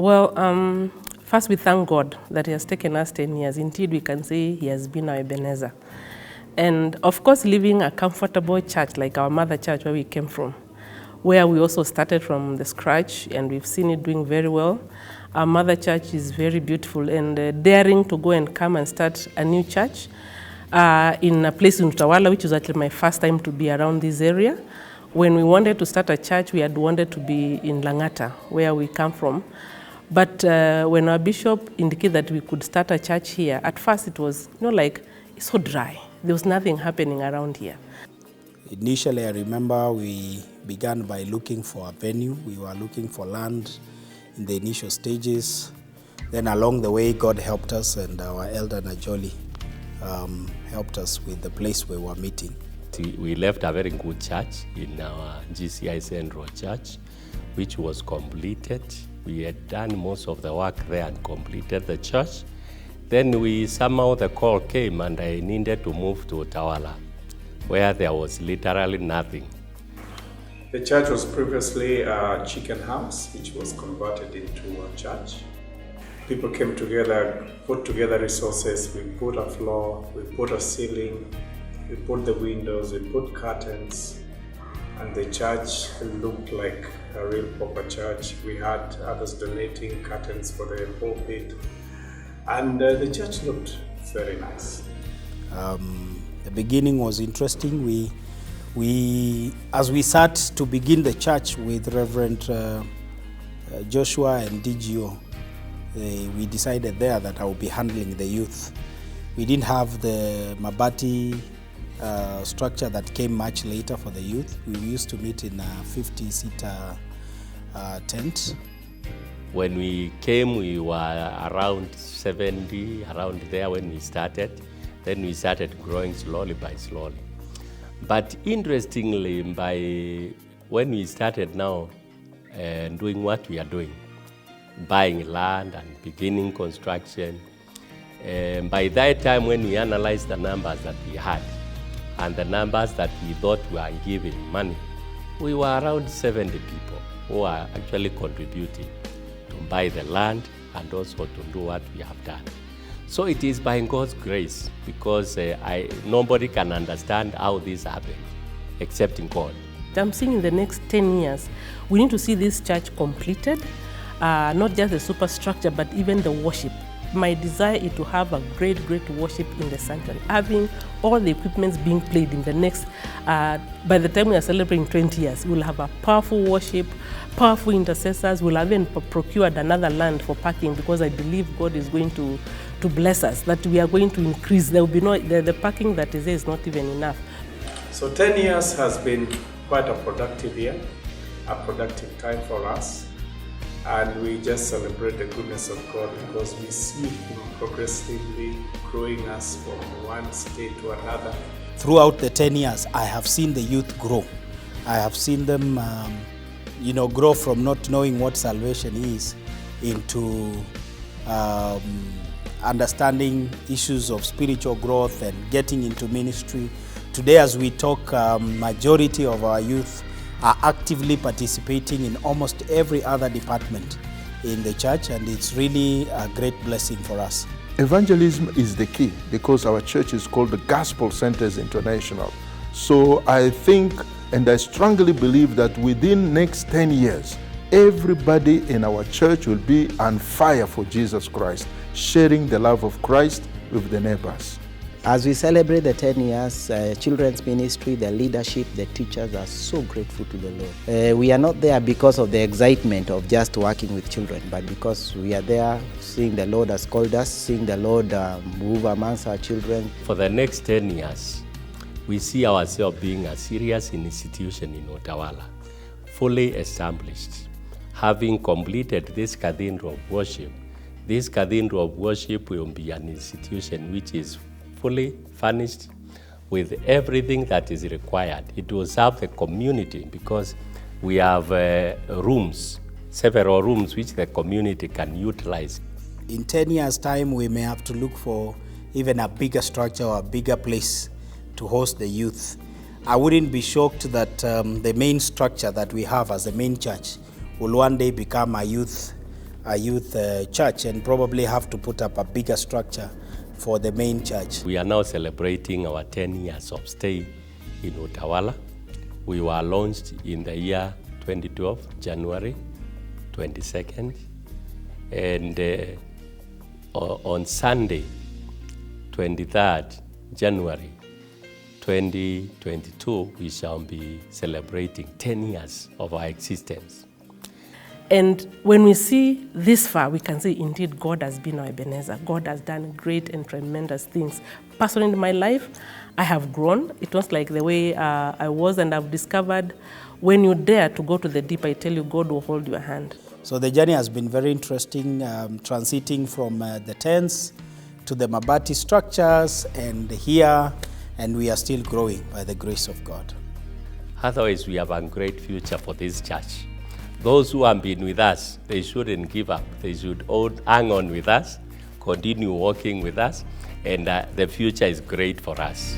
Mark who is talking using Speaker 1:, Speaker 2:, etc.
Speaker 1: Well, first we thank God that He has taken us 10 years. Indeed, we can say He has been our Ebenezer. And of course, living a comfortable church like our mother church where we came from, where we also started from the scratch and we've seen it doing very well. Our mother church is very beautiful, and daring to go and come and start a new church in a place in Utawala, which was actually my first time to be around this area. When we wanted to start a church, we had wanted to be in Langata, where we come from. But when our bishop indicated that we could start a church here, at first it was like it's so dry. There was nothing happening around here.
Speaker 2: Initially, I remember we began by looking for a venue. We were looking for land in the initial stages. Then along the way, God helped us, and our elder Najoli helped us with the place we were meeting.
Speaker 3: We left a very good church in our GCI Central Church, which was completed. We had done most of the work there and completed the church. Then somehow the call came and I needed to move to Utawala, where there was literally nothing.
Speaker 4: The church was previously a chicken house, which was converted into a church. People came together, put together resources. We put a floor, we put a ceiling, we put the windows, we put curtains, and the church looked like a real proper church. We had others donating curtains for the pulpit, and the church looked very nice.
Speaker 2: The beginning was interesting. As we sat to begin the church with Reverend Joshua and DGO, we decided there that I would be handling the youth. We didn't have the Mabati structure that came much later for the youth. We used to meet in a 50-seater tent.
Speaker 3: When we came, we were around 70, around there when we started. Then we started growing slowly by slowly. But interestingly, when we started now doing what we are doing, buying land and beginning construction, by that time when we analyzed the numbers that we had and the numbers that we thought were giving money, we were around 70 people who are actually contributing to buy the land and also to do what we have done. So it is by God's grace, because nobody can understand how this happened except in God.
Speaker 1: I'm seeing in the next 10 years, we need to see this church completed, not just the superstructure, but even the worship. My desire is to have a great worship in the sanctuary, having all the equipments being played in the next, by the time we are celebrating 20 years, we'll have a powerful worship, powerful intercessors. We'll have even procured another land for parking, because I believe God is going to bless us, that we are going to increase. There will be the parking that is there is not even enough.
Speaker 4: So 10 years has been quite a productive year, a productive time for us. And we just celebrate the goodness of God, because we see Him progressively growing us from one state to another.
Speaker 2: Throughout the 10 years, I have seen the youth grow. I have seen them grow from not knowing what salvation is into understanding issues of spiritual growth and getting into ministry. Today, as we talk, majority of our youth are actively participating in almost every other department in the church, and it's really a great blessing for us.
Speaker 5: Evangelism is the key, because our church is called the Gospel Centers International. So I think, and I strongly believe, that within next 10 years, everybody in our church will be on fire for Jesus Christ, sharing the love of Christ with the neighbors.
Speaker 6: As we celebrate the 10 years, children's ministry, the leadership, the teachers are so grateful to the Lord. We are not there because of the excitement of just working with children, but because we are there seeing the Lord has called us, seeing the Lord move amongst our children.
Speaker 3: For the next 10 years, we see ourselves being a serious institution in Utawala, fully established, having completed this cathedral of worship. This cathedral of worship will be an institution which is fully furnished with everything that is required. It will serve the community, because we have rooms, several rooms which the community can utilize.
Speaker 2: In 10 years' time, we may have to look for even a bigger structure or a bigger place to host the youth. I wouldn't be shocked that the main structure that we have as the main church will one day become a youth a youth church and probably have to put up a bigger structure for the main church.
Speaker 3: We are now celebrating our 10 years of stay in Utawala. We were launched in the year 2012, January 22nd. And on Sunday, 23rd January 2022, we shall be celebrating 10 years of our existence.
Speaker 1: And when we see this far, we can say indeed God has been our Ebenezer. God has done great and tremendous things. Personally in my life, I have grown. It was like the way I was, and I've discovered when you dare to go to the deep, I tell you, God will hold your hand.
Speaker 2: So the journey has been very interesting, transiting from the tents to the Mabati structures and here, and we are still growing by the grace of God.
Speaker 3: Otherwise, we have a great future for this church. Those who have been with us, they shouldn't give up. They should hang on with us, continue walking with us, and the future is great for us.